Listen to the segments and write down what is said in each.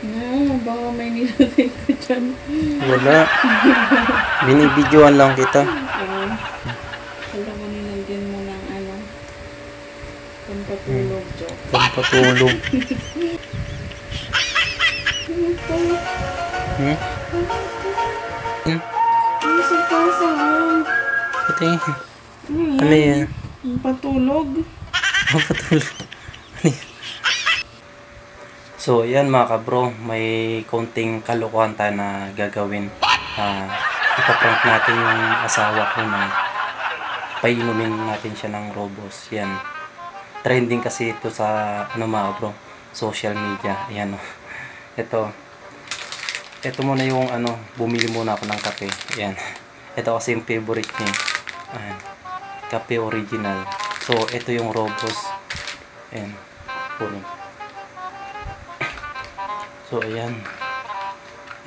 No, baka may nilagay ko dyan. Wala. Binibidyoan lang kita. Alam mo, nilagyan mo ng ano, pampatulog, joke. Pampatulog. Ano sa pasahan? Ito eh. Ano yan? Pampatulog. Pampatulog. Ano yan? So, yan mga kabro, may konting kalokohan tayo na gagawin. Ipaprank natin yung asawa ko na painumin natin siya ng Robos. Yan. Trending kasi ito sa ano mga kabro, social media. Ayan o. Ito muna yung ano, bumili muna ako ng kape. Ayan. Ito kasi yung favorite niya. Ayan. Kape original. So, ito yung Robos. Ayan. Puno. So, ayan.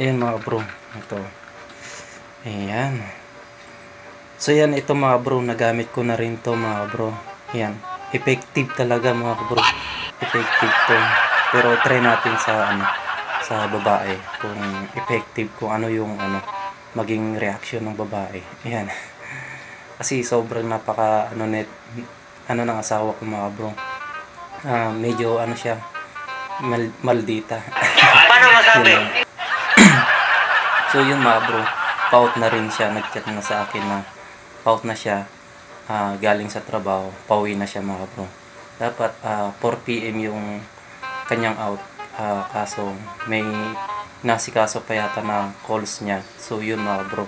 Ayan mga bro. Ito. Ayan. So, ayan. Ito mga bro. Nagamit ko na rin to mga bro. Ayan. Effective talaga mga bro. Effective to. Pero try natin sa ano, sa babae. Kung effective. Kung ano yung ano, maging reaction ng babae. Ayan. Kasi sobrang napaka ano net, ano ng asawa ko mga bro. Medyo ano siya, maldita. Paano masabi? So yun mga bro, paut na rin siya. Nag-chat na sa akin na paut na siya, galing sa trabaho, pauwi na siya mga bro. Dapat 4 PM yung kanyang out, kaso may nasikaso pa yata na calls niya. So yun mga bro,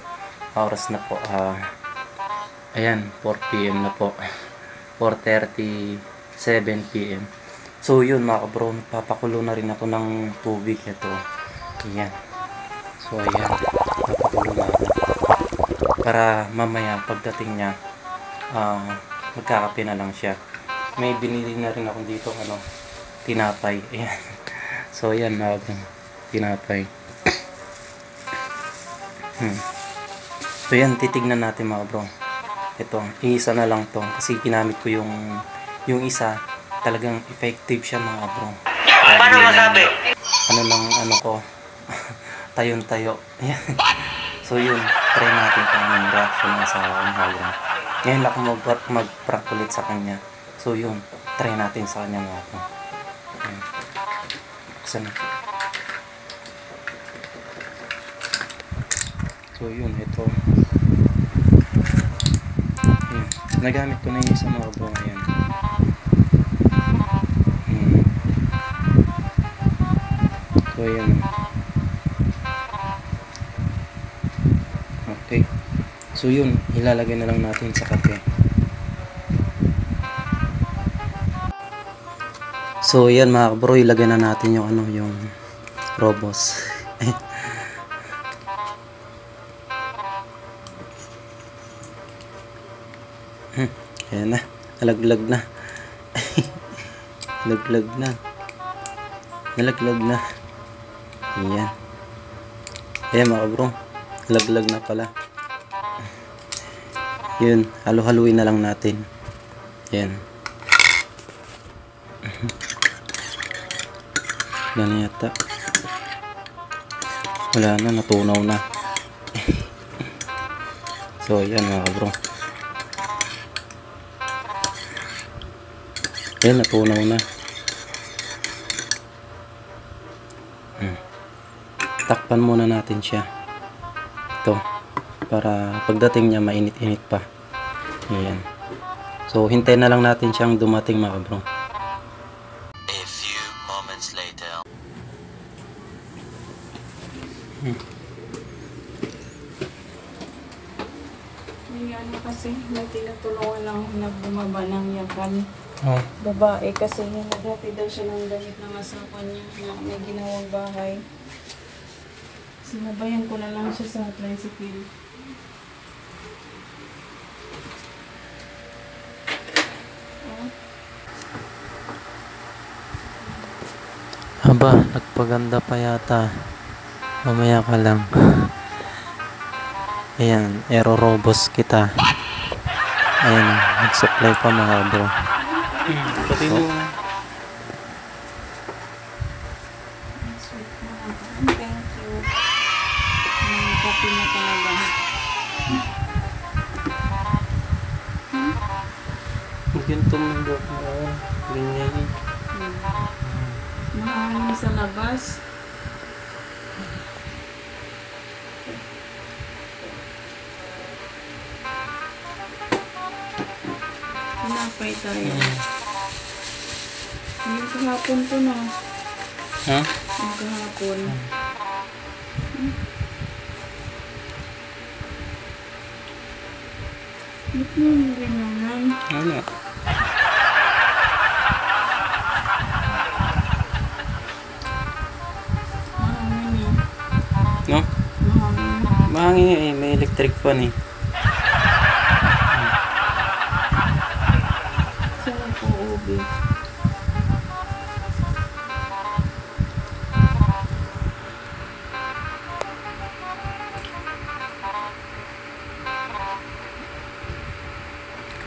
oras na po, ayan, 4 PM na po, 4:37 PM. So yun mga bro, papakulo na rin ako ng tubig. Ito, ayan. So ayan, papakulo na ako para mamaya pagdating niya, magkakape na lang siya. May binili na rin ako dito ano, tinapay. Ayan. So ayan mga bro, tinapay. So yan, titignan natin mga bro. Ito, isa na lang to kasi ginamit ko yung isa. Talagang effective siya mga bro. Paano masabi? Ano lang ano ko, tayon-tayo. Ayan. So yun, try natin kung anong reaction ng asawa ko mga bro. Ngayon lang ako mag-prank ulit sa kanya. So yun, try natin sa kanya mga bro. Buksan na. So yun, ito. Ayan. Nagamit ko na yung isa mga bro. Ayan. So ayan. Okay. So yun, ilalagay na lang natin sa kape. So yan mga bro, ilagay na natin yung ano, yung Robos. Ayan na, nalaglag na. Nalaglag na. Nalaglag na. Ayan. Ayan mga bro, nalaglag na pala. Yun, halu-haluin na lang natin. Ayan. Wala na yata. Wala na, natunaw na. So ayan mga bro. Ayan, natunaw na. Takpan muna natin siya. Ito, para pagdating niya mainit-init pa. Ayan. So hintayin na lang natin siyang dumating mga bro. A few moments later. May ano kasi, may tinutulungan lang ako na bumaba ng yakan. Oh. Babae kasi naghatid daw siya ng damit ng asawa niya na may ginawang bahay. Sinabayan ko na lang siya sa tricycle. Aba, nagpaganda pa yata. Mamaya ka lang. Ayan, Aero Robos kita. Ayan, nag-supply pa mga bro. So, Yung tumundok mo. Ganyan. Mahangin sa labas. Pinapay tayo. Yung kahapon to na. Ha? Yung kahapon. Ba't mo yung ginanan? Ano? Mahangin eh. No? Mahangin. Mahangin eh. May electric fan eh. Saan po ubi?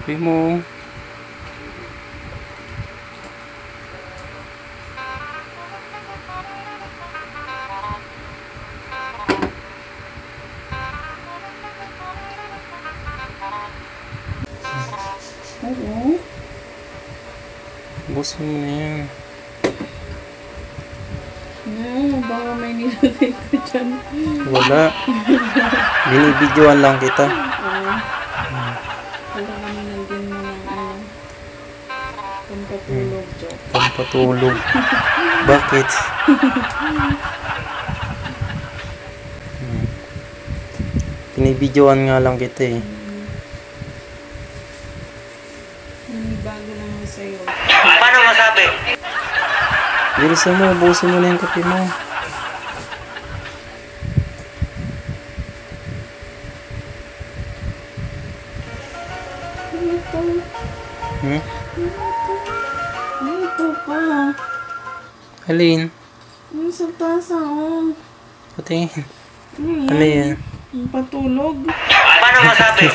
Kapi mo. Oo. Busin mo na yan. Baka may nilagay ko dyan. Wala. Binibidyoan lang kita. Wala kami nandun mo ng pampatulog dyan. Pampatulog. Bakit? Binibidyoan nga lang kita eh. May bago naman sa'yo. Paano masabi? Bilisan mo, busin mo na yung kape mo. Ano ito? Hmm? Ano ito pa? Alin? Ano sa tasa oh? Patingin. Ano Ano yan? Yung patulog? Paano masabi?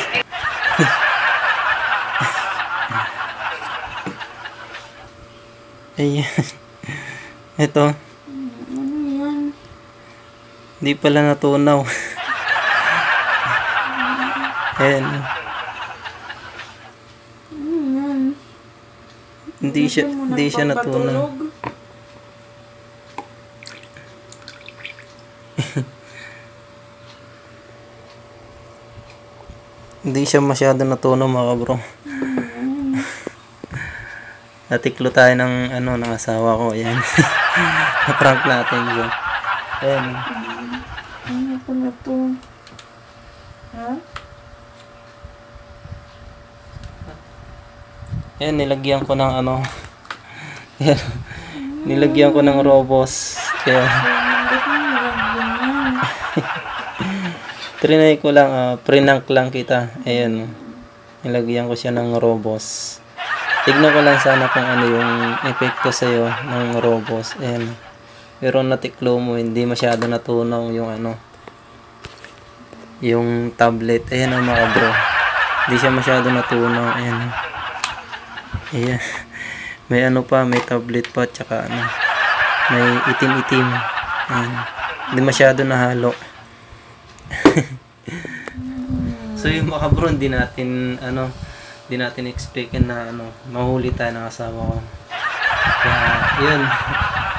Ayan. Ito. Ano yan? Hindi pala natunaw. Ayan. Ano yan? Hindi siya natunaw. Patulog? Hindi siya masyado natunaw mga bro. Natiklo tayo ng ng asawa ko. Ayan. Na-prank natin yun. Ayan. Ano pa na to? Ha? Ayan, nilagyan ko ng Ayan. Nilagyan ko ng robos. Ayan. Ba't mo nilagyan yan? Trinay ko lang, prank lang kita. Ayan. Nilagyan ko siya ng robos. Tignan ko lang sana kung ano yung epekto sa'yo ng robos. Ayan. Pero natiklo mo, hindi masyado natunaw yung yung tablet. Ayan mga bro. Hindi siya masyado natunaw. Ayan. Ayan. May may tablet pa, tsaka may itim-itim. Ayan. Hindi masyado nahalo. So yung mga bro, hindi natin expect na mahuli tayo ng asawa ko. Kaya yun,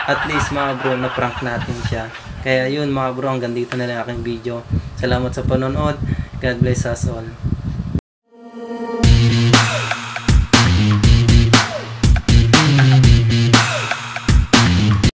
at least mga bro, na-prank natin siya. Kaya yun mga bro, hanggang dito na lang aking video. Salamat sa panonood. God bless us all.